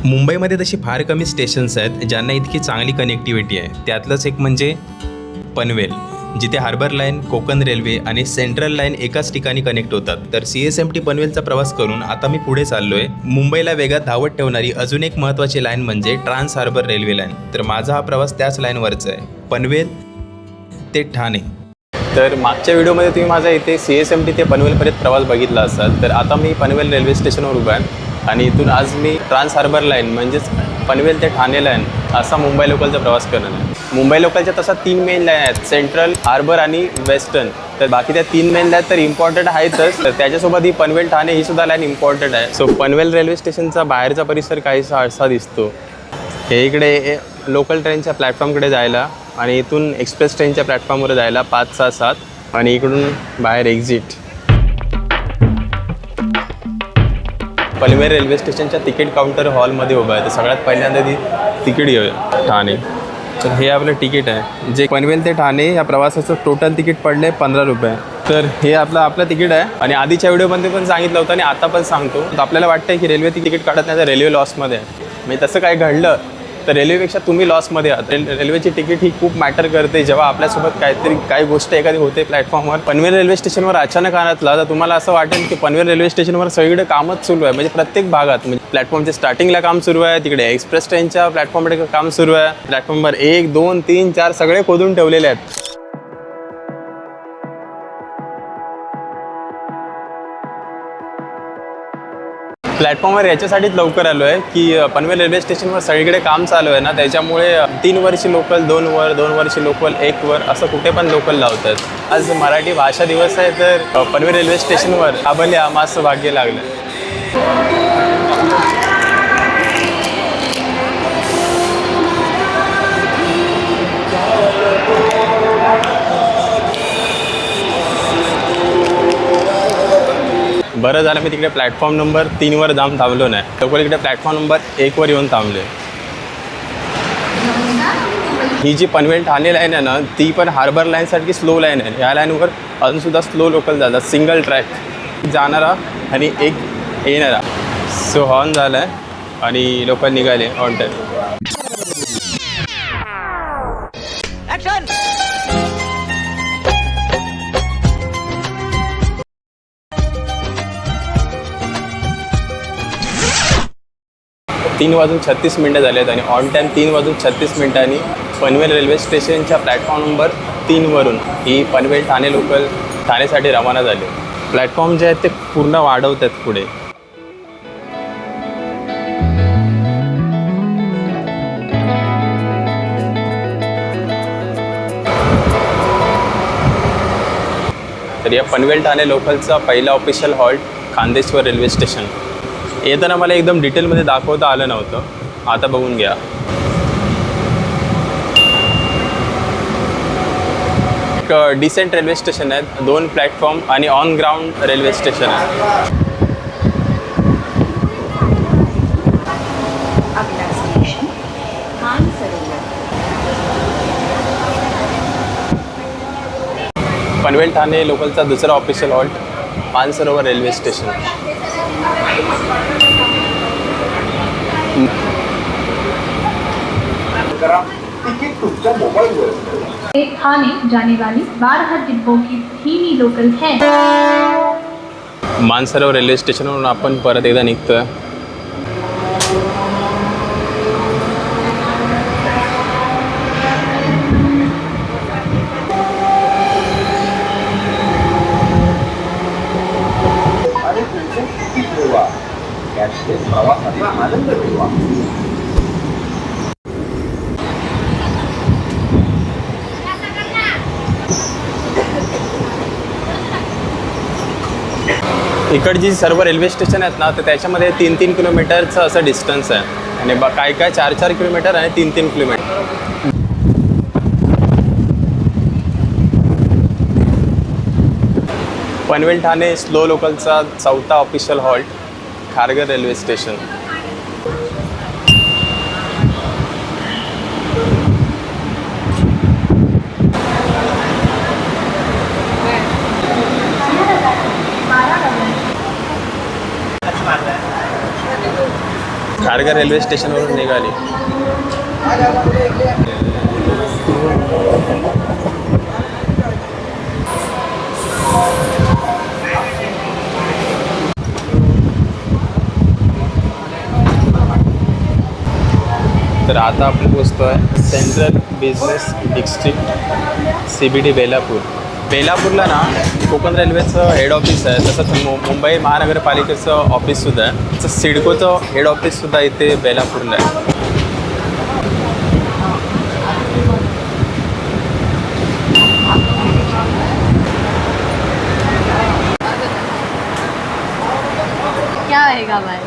मुंबईमध्ये तशी फार कमी स्टेशन्स आहेत ज्यांना इतकी चांगली कनेक्टिव्हिटी आहे. त्यातलंच एक म्हणजे पनवेल, जिथे हार्बर लाईन, कोकण रेल्वे आणि सेंट्रल लाईन एकाच ठिकाणी कनेक्ट होतात. तर CSMT पनवेलचा प्रवास करून आता मी पुढे चाललो आहे. मुंबईला वेगात धावत ठेवणारी अजून एक महत्त्वाची लाईन म्हणजे ट्रान्स हार्बर रेल्वे लाईन. तर माझा हा प्रवास त्याच लाईनवरचा आहे, पनवेल ते ठाणे. तर मागच्या व्हिडिओमध्ये तुम्ही माझा इथे CSMT ते पनवेलपर्यंत प्रवास बघितला असाल. तर आता मी पनवेल रेल्वे स्टेशनवर उभा आहे आणि इथून आज मी ट्रान्स हार्बर लाईन म्हणजेच पनवेल ते ठाणे लाईन असा मुंबई लोकलचा प्रवास करणार आहे. मुंबई लोकलच्या तसा 3 मेन लाईन आहेत, सेंट्रल, हार्बर आणि वेस्टर्न. तर बाकी त्या 3 मेन लाईन तर इम्पॉर्टंट आहेतच. तर त्याच्यासोबत ही पनवेल ठाणे ही सुद्धा लाईन इम्पॉर्टंट आहे. सो पनवेल रेल्वे स्टेशनचा बाहेरचा परिसर काहीसा असा दिसतो. हे इकडे लोकल ट्रेनच्या प्लॅटफॉर्मकडे जायला आणि इथून एक्सप्रेस ट्रेनच्या प्लॅटफॉर्मवर जायला 5, 6, 7 आणि इकडून बाहेर एक्झिट. पनवेल रेल्वे स्टेशनच्या तिकीट काउंटर हॉलमध्ये उभा आहे. तर सगळ्यात पहिल्यांदा ती तिकीट घेऊया ठाणे. तर हे आपलं तिकीट आहे, जे पनवेल ते ठाणे या प्रवासाचं टोटल तिकीट पडलं आहे 15 रुपये. तर हे आपलं तिकीट आहे. आणि आधीच्या व्हिडिओमध्ये पण सांगितलं होतं आणि आता पण सांगतो, तर आपल्याला वाटतं की रेल्वे तिकीट काढत नाही तर रेल्वे लॉसमध्ये आहे. म्हणजे तसं काय घडलं तर रेल्वेपेक्षा तुम्ही लॉसमध्ये आहात. रेल्वेची तिकीट ही खूप मॅटर करते. जेव्हा आपल्यासोबत काही गोष्ट एखादी होते प्लॅटफॉर्मवर. पनवेल रेल्वे स्टेशनवर अचानक आणतला तर तुम्हाला असं वाटेल की पनवेल रेल्वे स्टेशनवर सगळीकडे कामच सुरू आहे. म्हणजे प्रत्येक भागात, म्हणजे प्लॅटफॉर्मच्या स्टार्टिंगला काम सुरू आहे, तिकडे एक्सप्रेस ट्रेनच्या प्लॅटफॉर्मकडे काम सुरू आहे, प्लॅटफॉर्मवर 1, 2, 3, 4 सगळे खोदून ठेवलेले आहेत. प्लॅटफॉर्मवर याच्यासाठीच लवकर आलो आहे की पनवेल रेल्वे स्टेशनवर सगळीकडे काम चालू आहे ना, त्याच्यामुळे 3 वर्षी लोकल 2 वर, 2 वर्षी लोकल 1 वर असं कुठे पण लोकल लावतात. आज मराठी भाषा दिवस आहे, तर पनवेल रेल्वे स्टेशनवर आभले आमास भाग्य लागलं. बरं झालं मी तिकडे प्लॅटफॉर्म नंबर 3 वर जाऊन थांबलो नाही, लोकल इकडे प्लॅटफॉर्म नंबर 1 वर येऊन थांबले. ही जी पनवेल ठाणे लाईन आहे ना, ती पण हार्बर लाईनसारखी स्लो लाईन आहे. ह्या लाईनवर अजूनसुद्धा स्लो लोकल जातात, सिंगल ट्रॅक जाणारा आणि एक येणारा. सो हॉर्न झाला आहे आणि लोकल निघाले ऑन टाईम. तीन वाजून 36 मिनटं झाले आहेत आणि ऑन टाईम 3 वाजून 36 मिनटांनी पनवेल रेल्वे स्टेशनच्या प्लॅटफॉर्म नंबर 3 वरून ही पनवेल ठाणे लोकल ठाणेसाठी रवाना झाली. प्लॅटफॉर्म जे आहेत ते पूर्ण वाढवत आहेत पुढे. तर या पनवेल ठाणे लोकलचा पहिला official halt Khandeshwar railway station. येताना मला एकदम डिटेलमध्ये दाखवता आलं नव्हतं, आता बघून घ्या. एक डिसेंट रेल्वे स्टेशन आहे, 2 प्लॅटफॉर्म आणि ऑन ग्राउंड रेल्वे स्टेशन आहे. पनवेल ठाणे लोकलचा दुसरा official halt Mansarovar railway station. Thane जाने वाली 12 डिब्बों की धीमी लोकल है. मानसरोवर रेल्वे स्टेशनवरून आपण परत एकदा निघतोय. इकडची सर्व रेल्वे स्टेशन आहेत ना, तर त्याच्यामध्ये 3-3 किलोमीटरचं असं डिस्टन्स आहे आणि काय 4-4 किलोमीटर आणि 3-3 किलोमीटर. पनवेल ठाणे स्लो लोकलचा 4था official halt Kharghar railway station. Kharghar railway स्टेशनवरून निघाली. तर आता आपण पोचतो आहे central business district CBD Belapur. बेलापूरला ना कोकण रेल्वेचं हेड ऑफिस आहे, तसंच मुंबई महानगरपालिकेचं ऑफिससुद्धा आहे. तसं सिडकोचं हेड ऑफिससुद्धा इथे बेलापूरला आहे. क्या आएगा भाई?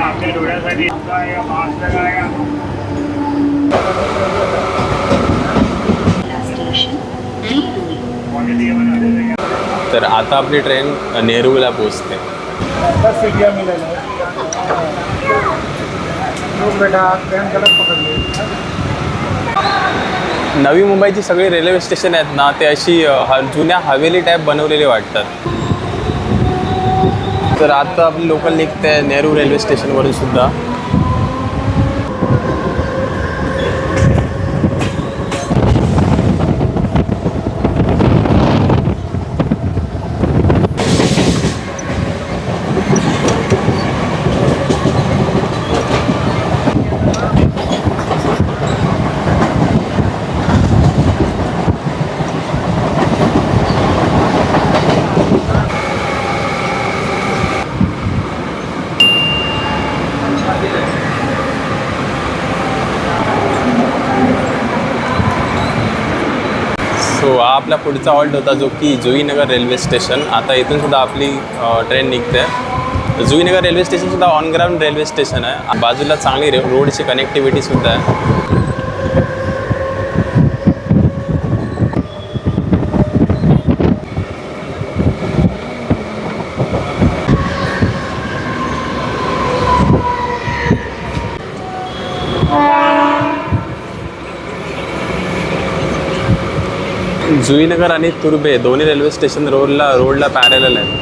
आपल्या डोळ्यासाठी मास्क लगाया. तर आता आपली ट्रेन नेरूळला पोचते. नवी मुंबईची सगळी रेल्वे स्टेशन आहेत ना, ते अशी जुन्या हवेली टाईप बनवलेले वाटतात. तर आता आपली लोकल निघते आहे नेरूळ रेल्वे स्टेशनवरून सुद्धा. सो हा आपला पुढचा हॉल्ट होता, जो की जुईनगर रेल्वे स्टेशन. आता इथून सुद्धा आपली ट्रेन निघते. जुईनगर रेल्वे स्टेशनसुद्धा ऑन ग्राउंड रेल्वे स्टेशन आहे. बाजूला चांगली रोडची कनेक्टिव्हिटीसुद्धा आहे. जुईनगर आणि तुर्भे दोन्ही रेल्वे स्टेशन रोडला पॅरलल आहेत.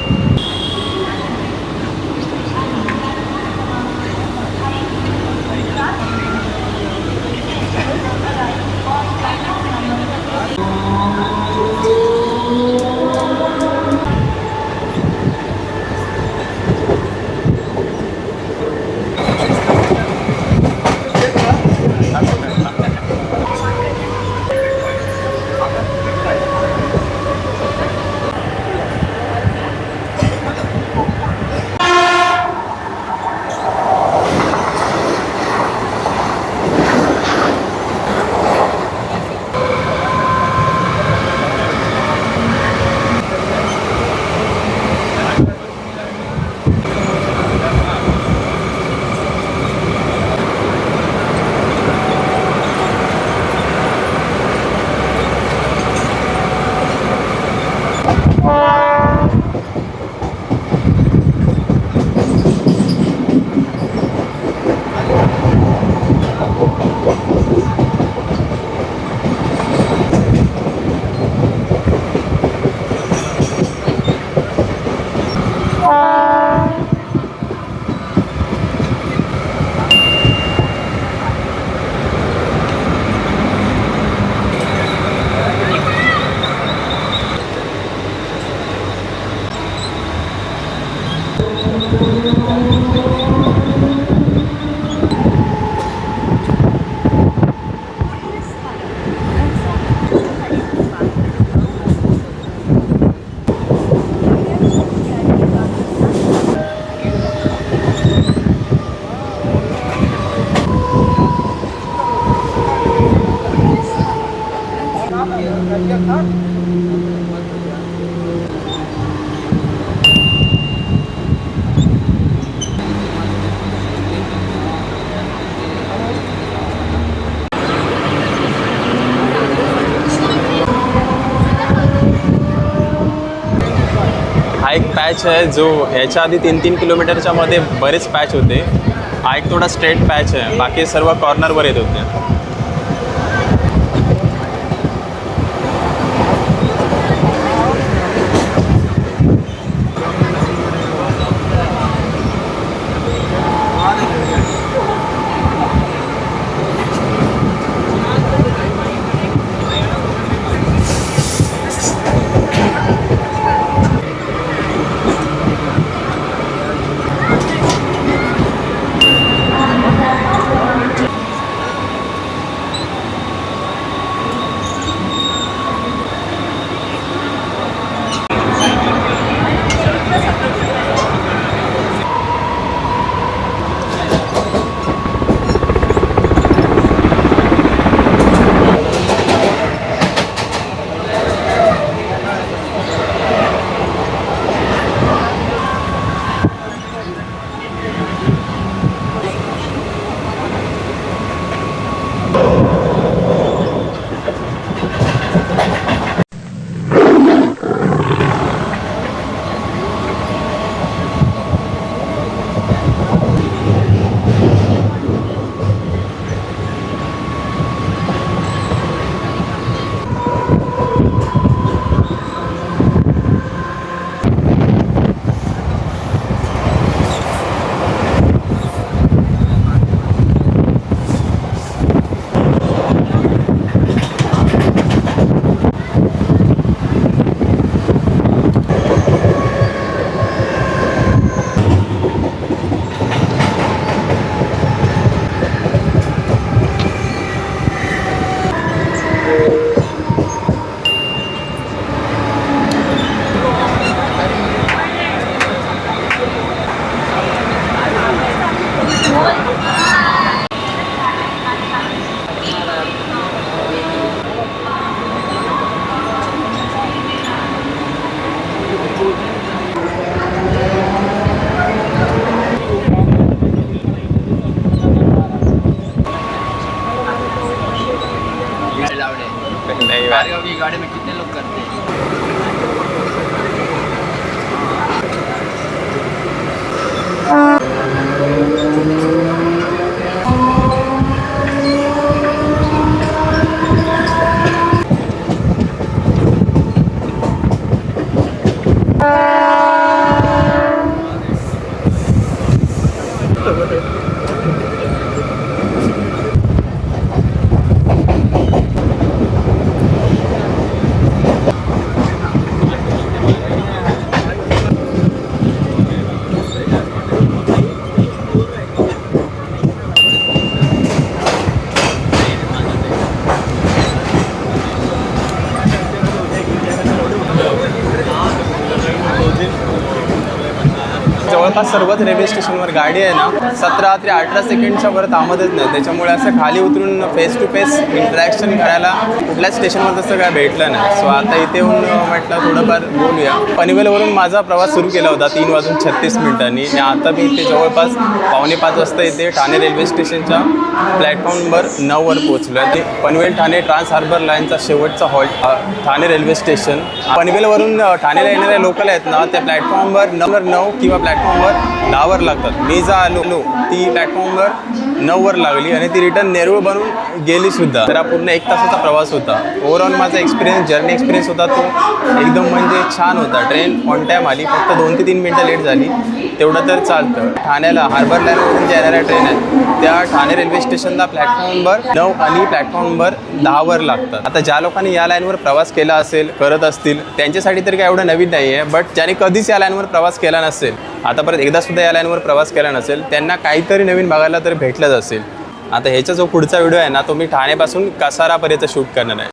पॅच आहे जो ह्याच्या आधी 3-3 किलोमीटरच्या मध्ये बरेच पॅच होते. हा एक थोडा स्ट्रेट पॅच आहे, बाकी सर्व कॉर्नरवर येत होते. गाड़ी में कितने लोग करते हैं? जवळपास सर्वच रेल्वे स्टेशनवर गाडी आहे ना 17 ते 18 सेकंडच्या वर थांबतच नाही. त्याच्यामुळे असं खाली उतरून फेस टू फेस इंटरॅक्शन करायला कुठल्याच स्टेशनवर तसं काय भेटलं नाही. सो आता इथे येऊन म्हटलं थोडंफार बोलूया. पनवेलवरून माझा प्रवास सुरू केला होता 3:36 आणि आता मी इथे जवळपास 4:45 वाजता इथे ठाणे रेल्वे स्टेशनच्या प्लॅटफॉर्म नंबर 9वर पोहोचलो आहे. ते पनवेल ठाणे ट्रान्स हार्बर लाईनचा शेवटचा हॉल्ट ठाणे रेल्वे स्टेशन. पनवेलवरून ठाणेला येणाऱ्या लोकल आहेत ना त्या प्लॅटफॉर्मवर नंबर 9 किंवा प्लॅटफॉर्मवर 10वर लागतात. मी जा आलो ती प्लॅटफॉर्मवर 9वर लागली आणि ती रिटर्न नेरूळ बनून गेली सुद्धा. तर हा पूर्ण 1 तासाचा प्रवास होता. ओव्हरऑल माझा जर्नी एक्सपिरियन्स होता तो एकदम म्हणजे छान होता. ट्रेन ऑन टाईम आली, फक्त 2 ते 3 मिनटं लेट झाली तेवढं तर चालतं. ठाण्याला हार्बर लाईनवरून ज्या येणाऱ्या ट्रेन आहेत त्या ठाणे रेल्वे स्टेशनला प्लॅटफॉर्म नंबर 9 आणि प्लॅटफॉर्म नंबर 10वर लागतात. आता ज्या लोकांनी या लाईनवर प्रवास केला असेल, करत असतील, त्यांच्यासाठी तरी काय एवढं नवीन नाही आहे. बट ज्याने कधीच या लाईनवर प्रवास केला नसेल, आता परत एकदासुद्धा या लाईनवर प्रवास केला नसेल, त्यांना काहीतरी नवीन बघायला तर भेटलंच असेल. आता ह्याचा जो पुढचा व्हिडिओ आहे ना तो मी ठाण्यापासून कसारापर्यंत शूट करणार आहे.